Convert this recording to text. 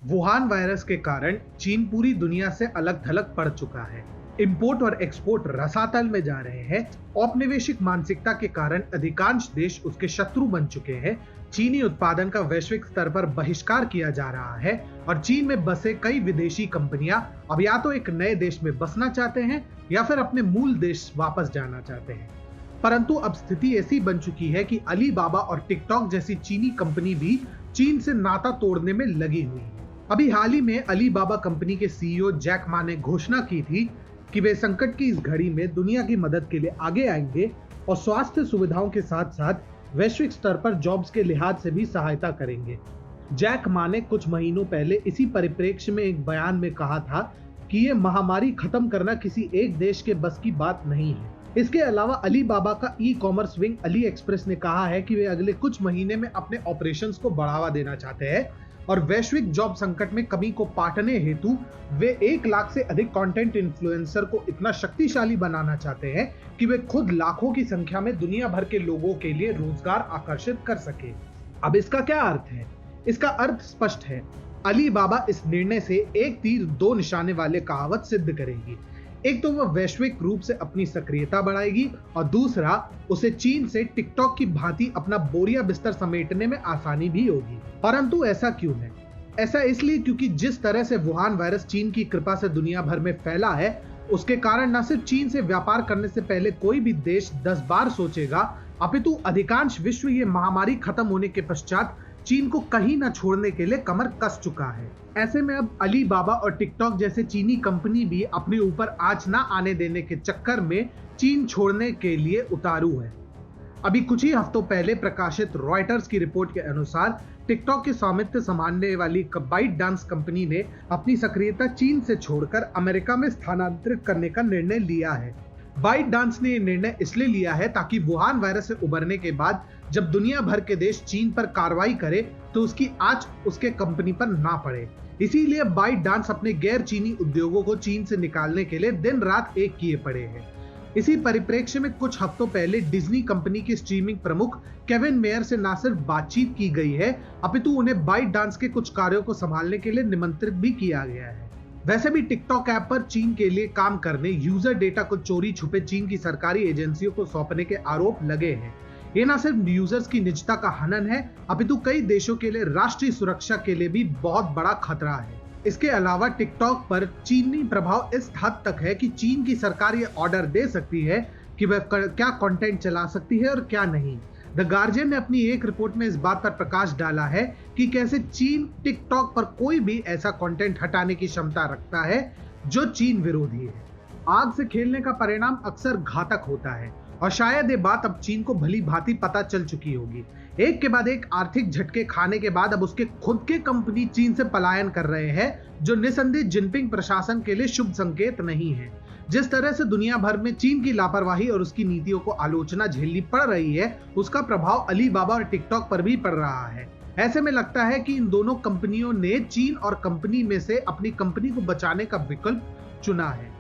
Wuhan virus के कारण चीन पूरी दुनिया से अलग थलग पड़ चुका है। इंपोर्ट और एक्सपोर्ट रसातल में जा रहे हैं। औपनिवेशिक मानसिकता के कारण अधिकांश देश उसके शत्रु बन चुके हैं। चीनी उत्पादन का वैश्विक स्तर पर बहिष्कार किया जा रहा है और चीन में बसे कई विदेशी कंपनियां अब या तो एक नए देश में बसना चाहते हैं या फिर अपने मूल देश वापस जाना चाहते हैं। परंतु अब स्थिति ऐसी बन चुकी है कि अलीबाबा और टिकटॉक जैसी चीनी कंपनी भी चीन से नाता तोड़ने में लगी हुई है। अभी हाल ही में अलीबाबा कंपनी के सीईओ जैक मा ने घोषणा की थी कि वे संकट की इस घड़ी में दुनिया की मदद के लिए आगे आएंगे और स्वास्थ्य सुविधाओं के साथ साथ वैश्विक स्तर पर जॉब्स के लिहाज से भी सहायता करेंगे। जैक मा ने कुछ महीनों पहले इसी परिप्रेक्ष्य में एक बयान में कहा था कि यह महामारी खत्म करना किसी एक देश के बस की बात नहीं है। इसके अलावा अलीबाबा का e commerce wing Ali express ने कहा है कि वे अगले कुछ महीने में अपने ऑपरेशंस को बढ़ावा देना चाहते हैं और वैश्विक जॉब संकट में कमी को पाटने हेतु वे 1 लाख से अधिक कंटेंट इन्फ्लुएंसर को इतना शक्तिशाली बनाना चाहते हैं कि वे खुद लाखों की संख्या में दुनिया भर के लोगों के लिए रोजगार आकर्षित कर सके। अब इसका क्या अर्थ है? इसका अर्थ स्पष्ट है। अलीबाबा इस निर्णय से एक तीर दो निशाने वाले कहावत सिद्ध करेगी। एक तो वह वैश्विक रूप से अपनी सक्रियता बढ़ाएगी और दूसरा उसे चीन से टिकटॉक की भांति अपना बोरिया बिस्तर समेटने में आसानी भी होगी। परंतु ऐसा क्यों है? ऐसा इसलिए क्योंकि जिस तरह से वुहान वायरस चीन की कृपा से दुनिया भर में फैला है, उसके कारण न सिर्फ चीन से व्यापार करने से पहले कोई भी देश 10 बार सोचेगा, अपितु अधिकांश विश्व ये महामारी खत्म होने के पश्चात चीन को कहीं न छोड़ने के लिए कमर कस चुका है। ऐसे में अब अलीबाबा और टिकटॉक जैसे चीनी कंपनी भी अपने ऊपर आंच न आने देने के चक्कर में चीन छोड़ने के लिए उतारू है। अभी कुछ ही हफ्तों पहले प्रकाशित रॉयटर्स की रिपोर्ट के अनुसार टिकटॉक के स्वामित्व संभालने वाली बाइट डांस कंपनी ने अपनी सक्रियता चीन से छोड़कर अमेरिका में स्थानांतरित करने का निर्णय लिया है। बाइट डांस ने यह निर्णय इसलिए लिया है ताकि वुहान वायरस से उबरने के बाद जब दुनिया भर के देश चीन पर कार्रवाई करे तो उसकी आंच उसके कंपनी पर ना पड़े। इसीलिए बाइट डांस अपने गैर चीनी उद्योगों को चीन से निकालने के लिए दिन रात एक किए पड़े हैं। इसी परिप्रेक्ष्य में कुछ हफ्तों पहले डिज्नी कंपनी के स्ट्रीमिंग प्रमुख केविन मेयर से न सिर्फ बातचीत की गई है, अपितु उन्हें बाइट डांस के कुछ कार्यों को संभालने के लिए निमंत्रित भी किया गया है। वैसे भी टिकटॉक ऐप पर चीन के लिए काम करने, यूजर डेटा को चोरी छुपे चीन की सरकारी एजेंसियों को सौंपने के आरोप लगे हैं। ये न सिर्फ यूजर्स की निजता का हनन है, अपितु कई देशों के लिए राष्ट्रीय सुरक्षा के लिए भी बहुत बड़ा खतरा है। इसके अलावा टिकटॉक पर चीनी प्रभाव इस हद तक है कि चीन की सरकार ये ऑर्डर दे सकती है कि वह क्या कंटेंट चला सकती है और क्या नहीं। द गार्जियन ने अपनी एक रिपोर्ट में इस बात पर प्रकाश डाला है कि कैसे चीन टिकटॉक पर कोई भी ऐसा कंटेंट हटाने की क्षमता रखता है जो चीन विरोधी है। आग से खेलने का परिणाम अक्सर घातक होता है और शायद ये बात अब चीन को भली भांति पता चल चुकी होगी। एक के बाद एक आर्थिक झटके खाने के बाद अब उसके खुद के कंपनी चीन से पलायन कर रहे हैं, जो निसंदेह जिनपिंग प्रशासन के लिए शुभ संकेत नहीं है। जिस तरह से दुनिया भर में चीन की लापरवाही और उसकी नीतियों को आलोचना झेलनी पड़ रही है, उसका प्रभाव अलीबाबा और टिकटॉक पर भी पड़ रहा है। ऐसे में लगता है कि इन दोनों कंपनियों ने चीन और कंपनी में से अपनी कंपनी को बचाने का विकल्प चुना है।